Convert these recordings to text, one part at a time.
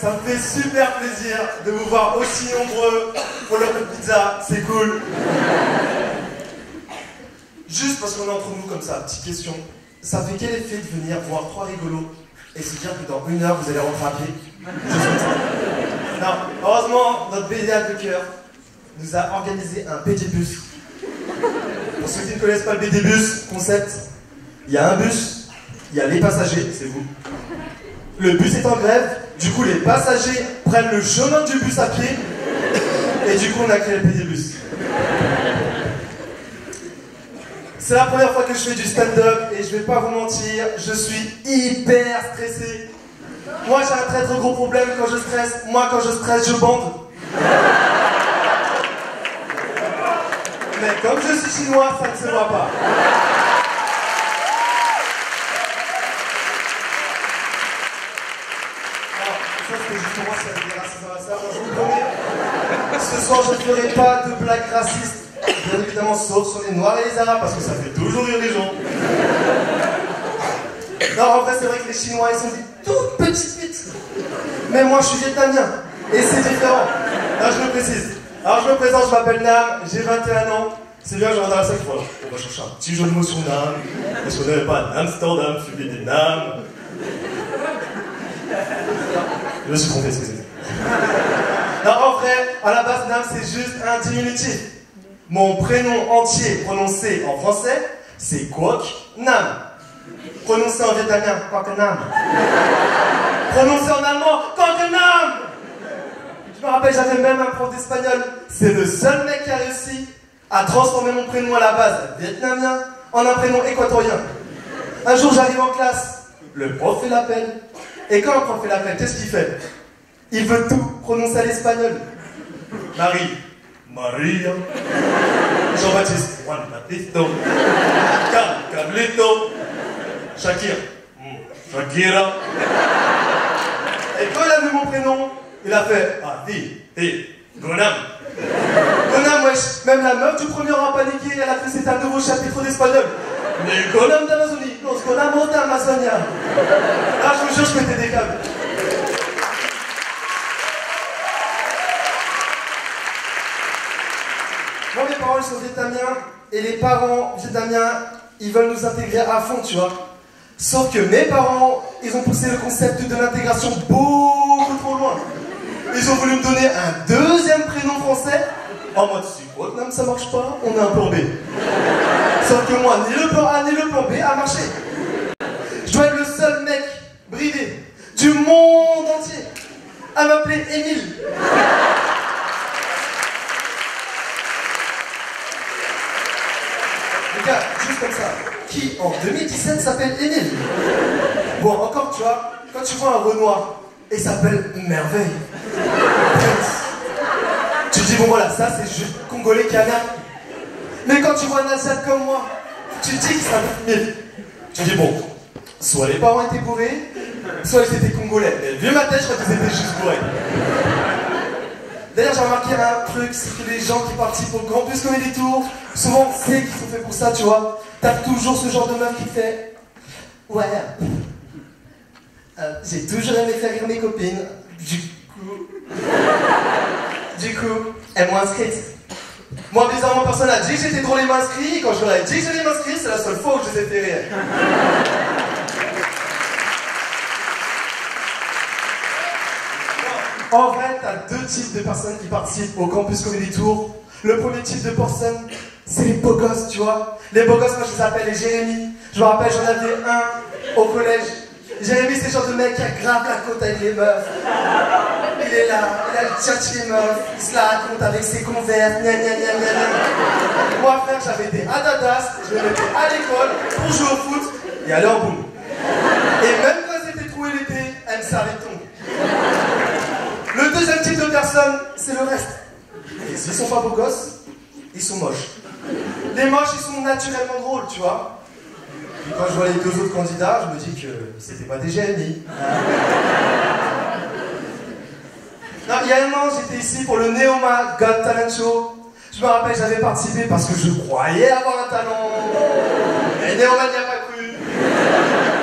Ça me fait super plaisir de vous voir aussi nombreux pour le coup de pizza, c'est cool. Juste parce qu'on est entre nous comme ça, petite question. Ça fait quel effet de venir voir trois rigolos et se dire que dans 1 heure vous allez rentrer à pied? Non, heureusement, notre BDA de cœur nous a organisé un BD-bus. Pour ceux qui ne connaissent pas le BD-bus, concept, il y a un bus, il y a les passagers, c'est vous. Le bus est en grève, du coup les passagers prennent le chemin du bus à pied, et du coup on a créé le BD-bus. C'est la première fois que je fais du stand-up, et je vais pas vous mentir, je suis hyper stressé. Moi j'ai un très gros problème quand je stresse. Moi quand je stresse, je bande. Mais comme je suis chinois, ça ne se voit pas. Alors, ça c'était justement ça, des racistes dans la salle. Je vous promets, ce soir je ne ferai pas de blagues racistes. Bien évidemment, sauf sur les Noirs et les Arabes, parce que ça fait toujours rire les gens. Non, en vrai, c'est vrai que les Chinois, ils sont des toutes petites bites. Mais moi, je suis vietnamien. Et c'est différent. Là, je me précise. Alors, je me présente, je m'appelle Nam, j'ai 21 ans. C'est bien, je rentre dans la salle, voilà. On va chercher un petit jeu de mots sur Nam. Parce qu'on n'avait pas Amsterdam, je suis Vietnam. Je me suis trompé, excusez-moi. Non, en vrai, à la base, Nam, c'est juste un diminutif. Mon prénom entier prononcé en français, c'est Quoc Nam. Prononcé en vietnamien, Quoc Nam. Prononcé en allemand, Quoc Nam. Je me rappelle, j'avais même un prof d'espagnol. C'est le seul mec qui a réussi à transformer mon prénom à la base vietnamien en un prénom équatorien. Un jour, j'arrive en classe, le prof fait l'appel. Et quand le prof fait l'appel, qu'est-ce qu'il fait? Il veut tout prononcer à l'espagnol. Marie. Maria, Jean-Baptiste, Juan Baptisto, Carlito, Shakira, Shakira. Et quand il a vu mon prénom, il a fait Adi, Gonam. Gonam, wesh, même la meuf du premier rang a paniqué, elle a cru que c'était un nouveau chapitre d'espagnol. Mais Gonam d'Amazonie, non, Gonam d'Amazonia. Là, je vous jure, je mettais des câbles. Moi, mes parents, ils sont vietnamiens, et les parents vietnamiens, ils veulent nous intégrer à fond, tu vois. Sauf que mes parents, ils ont poussé le concept de l'intégration beaucoup trop loin. Ils ont voulu me donner un deuxième prénom français, en mode, si quoi, même ça marche pas, on a un plan B. Sauf que moi, ni le plan A, ni le plan B a marché. Je dois être le seul mec bridé du monde entier à m'appeler Émile. Les gars, juste comme ça, qui en 2017 s'appelle Émile? Bon, encore, tu vois, quand tu vois un Renoir, il s'appelle Merveille. Tu te dis, bon voilà, ça c'est juste Congolais canard. Mais quand tu vois un Asiate comme moi, tu te dis qu'il s'appelle Émile. Tu te dis, bon, soit les parents étaient bourrés, soit ils étaient Congolais. Mais vu ma tête, je crois qu'ils étaient juste bourrés. D'ailleurs, j'ai remarqué un truc, c'est que les gens qui participent au Campus Comedy Tour, souvent, c'est qu'ils sont faits pour ça, tu vois. T'as toujours ce genre de meuf qui fait ouais, j'ai toujours aimé faire rire mes copines, du coup, elles m'ont inscrite. Moi, bizarrement, personne n'a dit que j'étais drôle et m'inscrit. Quand je leur ai dit que j'allais m'inscrire, c'est la seule fois où je les ai fait rire. En vrai, t'as deux types de personnes qui participent au Campus Comedy Tour. Le premier type de personne, c'est les beaux gosses, tu vois. Les beaux gosses, moi je les appelle les Jérémy. Je me rappelle, j'en avais un au collège. Jérémy, c'est le genre de mec qui a grave la côte avec les meufs. Il est là, il a le tchatch les meufs, il se la raconte avec ses converts, gna gna gna gna gna. Moi, frère, j'avais des Adidas, je me mettais à l'école pour jouer au foot et aller en boum. Et même quand c'était trouvé l'été, elle me servait de ton. Le deuxième type de personne, c'est le reste. Et s'ils sont pas beaux gosses, ils sont moches. Les moches, ils sont naturellement drôles, tu vois. Puis quand je vois les deux autres candidats, je me dis que c'était pas des génies. Non, il y a un an, j'étais ici pour le Neoma God Talent Show. Je me rappelle, j'avais participé parce que je croyais avoir un talent. Mais Neoma n'y a pas cru.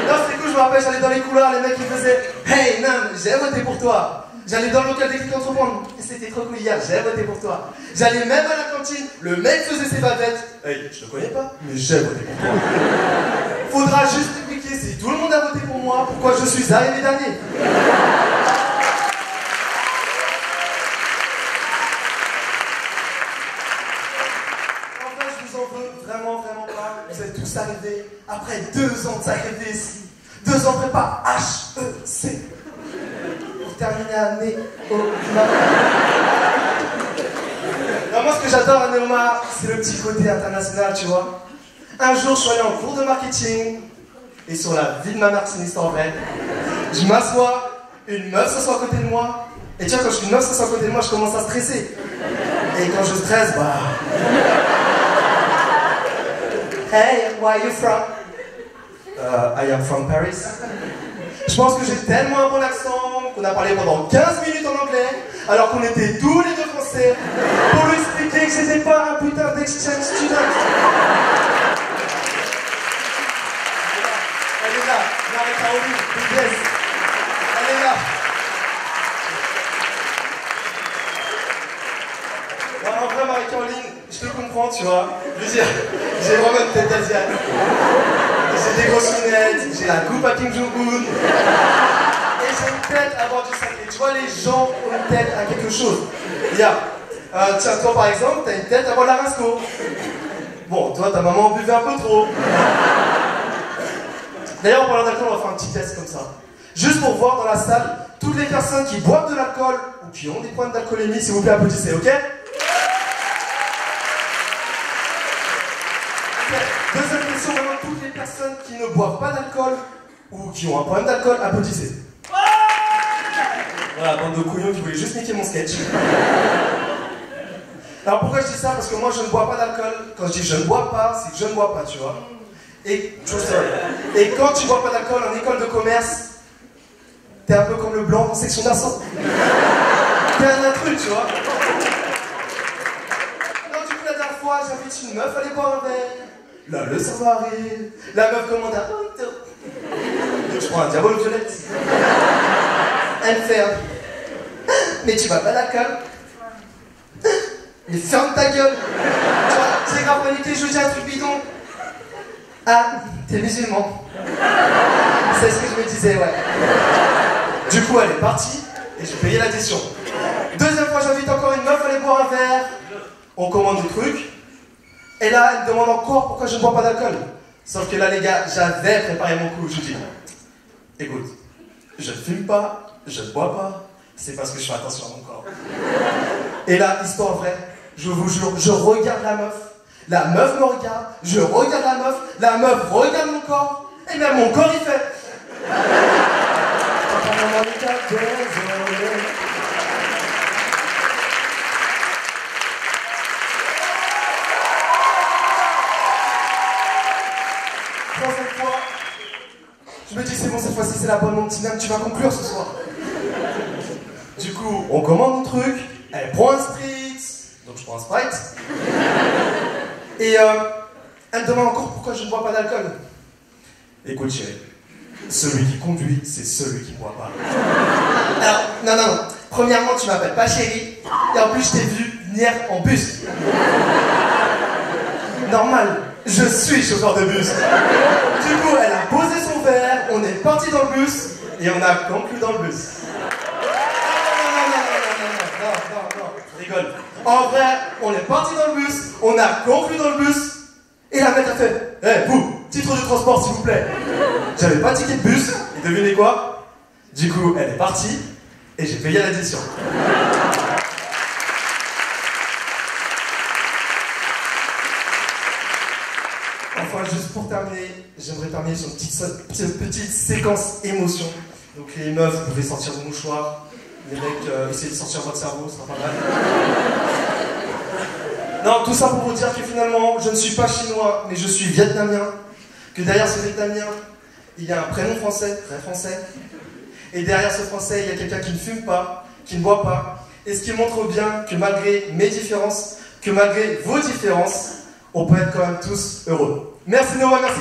Non, c'était cool, je me rappelle, j'allais dans les couloirs, les mecs ils faisaient Hey Nam, j'ai voté pour toi. J'allais dans le local d'écrit entreprendre, et c'était trop cool hier, j'ai voté pour toi. J'allais même à la cantine, le mec faisait ses bavettes. Hey, je te connais pas, mais j'ai voté pour toi. Faudra juste expliquer si tout le monde a voté pour moi, pourquoi je suis arrivé dernier. En fait, je vous en veux vraiment pas. Vous êtes tous arrivés après 2 ans de sacrifice ici. 2 ans prépa HEC. Terminer à Néoma. Non, moi ce que j'adore à Néoma, c'est le petit côté international, tu vois. Un jour, je suis allé en cours de marketing, et sur la vie de ma mère, c'est une histoire vraie. Je m'assois, une meuf s'assoit à côté de moi, et tu vois, quand une meuf s'assoit à côté de moi, je commence à stresser. Et quand je stresse, bah... Hey, where are you from? I am from Paris. Je pense que j'ai tellement un bon accent qu'on a parlé pendant 15 minutes en anglais, alors qu'on était tous les 2 français, pour lui expliquer que c'était pas un putain d'exchange student. Elle est là, Marie-Caroline, yes. Elle est là. Non, en vrai, Marie-Caroline, je te comprends, tu vois. Je veux dire, j'ai vraiment une tête d'asiate. J'ai des grosses lunettes, j'ai la coupe à Kim Jong-un. Et j'ai une tête à avoir du sacré. Tu vois, les gens ont une tête à quelque chose. Tiens, toi par exemple, t'as une tête à avoir la rasco. Bon, toi, ta maman buvait un peu trop. D'ailleurs, en parlant d'alcool, on va faire un petit test comme ça. Juste pour voir dans la salle, toutes les personnes qui boivent de l'alcool ou qui ont des problèmes d'alcoolémie, s'il vous plaît, applaudissez, ok? Deuxième question, vraiment toutes les personnes qui ne boivent pas d'alcool ou qui ont un problème d'alcool, applaudissez. Voilà, bande de couillons qui voulaient juste niquer mon sketch. Alors pourquoi je dis ça? Parce que moi je ne bois pas d'alcool. Quand je dis je ne bois pas, c'est que je ne bois pas, tu vois. Et quand tu bois pas d'alcool en école de commerce, t'es un peu comme le blanc en section d'assaut. T'es un intrus, tu vois. Non, du coup la dernière fois, j'invite une meuf à aller boire un verre. Là, le serveur arrive, la meuf commande un burrito. Donc je prends un diabolo violette. Elle me fait un... Mais tu vas pas d'alcool? Mais ferme ta gueule. Tu vois, c'est grave paniqué, je vous dis un truc bidon. Ah, t'es musulman. C'est ce que je me disais, ouais. Du coup, elle est partie et j'ai payé l'addition. Deuxième fois, j'invite encore une meuf à aller boire un verre. On commande le truc. Et là, elle me demande encore pourquoi je ne bois pas d'alcool. Sauf que là, les gars, j'avais préparé mon coup. Je vous dis, écoute, je ne fume pas, je ne bois pas, c'est parce que je fais attention à mon corps. Et là, histoire vraie, je vous jure, je regarde la meuf me regarde, je regarde la meuf regarde mon corps, et même mon corps il fait. Troisième fois, je me dis c'est bon, cette fois-ci c'est la bonne, mon petit Nam, tu vas conclure ce soir. Du coup, on commande mon truc, elle prend un spritz, donc je prends un Sprite. Et elle me demande encore pourquoi je ne bois pas d'alcool. Écoute chérie, celui qui conduit, c'est celui qui ne boit pas. Alors, non. Premièrement, tu m'appelles pas chérie, et en plus je t'ai vu venir en bus. Normal, je suis chauffeur de bus. Du coup, elle a posé son verre, on est parti dans le bus, et on a conclu dans le bus. Non, je rigole. En vrai, on est parti dans le bus, on a conclu dans le bus, et la mec a fait « Eh, vous, titre de transport s'il vous plaît !» J'avais pas de ticket de bus, et devinez quoi? Du coup, elle est partie, et j'ai payé l'addition. Enfin, juste pour terminer, j'aimerais terminer sur une petite séquence émotion. Donc les meufs, vous pouvez sortir vos mouchoirs. Les mecs, essayez de sortir votre cerveau, ce sera pas mal. Non, tout ça pour vous dire que finalement, je ne suis pas chinois, mais je suis vietnamien. Que derrière ce vietnamien, il y a un prénom français, très français. Et derrière ce français, il y a quelqu'un qui ne fume pas, qui ne boit pas. Et ce qui montre bien que malgré mes différences, que malgré vos différences, on peut être quand même tous heureux. Merci Noah, merci.